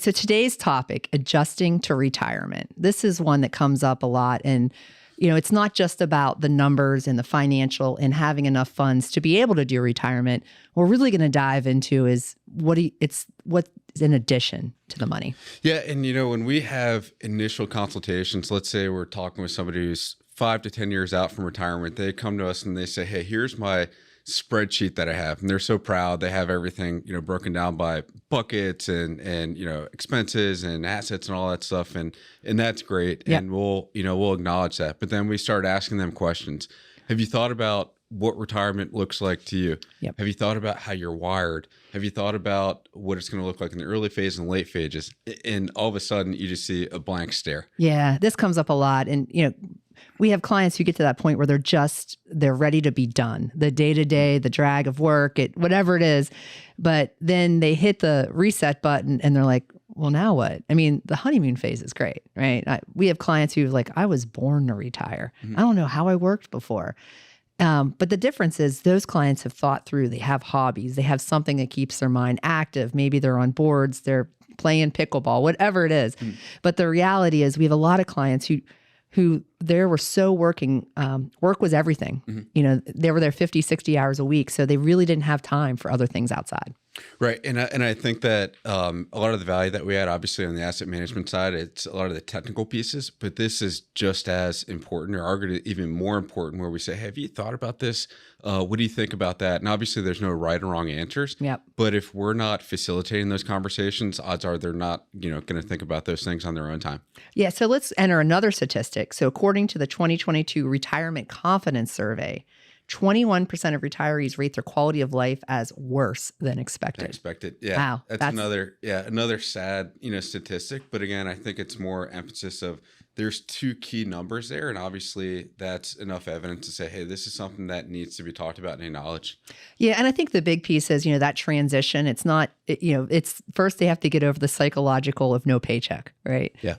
So today's topic, adjusting to retirement. This is one that comes up a lot. And, it's not just about the numbers and the financial and having enough funds to be able to do retirement. What we're really going to dive into is what's in addition to the money. Yeah. And, when we have initial consultations, let's say we're talking with somebody who's 5 to 10 years out from retirement, they come to us and they say, hey, here's my spreadsheet that I have. And they're so proud. They have everything, broken down by buckets and expenses and assets and all that stuff. And that's great. Yep. And we'll acknowledge that. But then we start asking them questions. Have you thought about what retirement looks like to you? Yep. Have you thought about how you're wired? Have you thought about what it's going to look like in the early phase and late phases? And all of a sudden you just see a blank stare. Yeah, this comes up a lot. And, we have clients who get to that point where they're ready to be done. The day-to-day, the drag of work, whatever it is. But then they hit the reset button and they're like, well, now what? I mean, the honeymoon phase is great, right? We have clients who I was born to retire. Mm-hmm. I don't know how I worked before. But the difference is those clients have thought through, they have hobbies, they have something that keeps their mind active. Maybe they're on boards, they're playing pickleball, whatever it is. Mm. But the reality is we have a lot of clients who they were so working, work was everything. Mm-hmm. They were there 50, 60 hours a week. So they really didn't have time for other ththings outside. Right. And I think that a lot of the value that we had, obviously on the asset management side, it's a lot of the technical pieces, but this is just as important, or arguably even more important, where we say, hey, have you thought about this? What do you think about that? And obviously there's no right or wrong answers. Yep. But if we're not facilitating those conversations, odds are they're not, going to think about those things on their own time. Yeah. So let's enter another statistic. So according to the 2022 Retirement Confidence Survey, 21% of retirees rate their quality of life as worse than expected. Yeah. Wow. That's another sad, statistic. But again, I think it's more emphasis of there's two key numbers there. And obviously that's enough evidence to say, hey, this is something that needs to be talked about and acknowledged. Yeah. And I think the big piece is, that transition, it's not, it's first they have to get over the psychological of no paycheck, right? Yeah.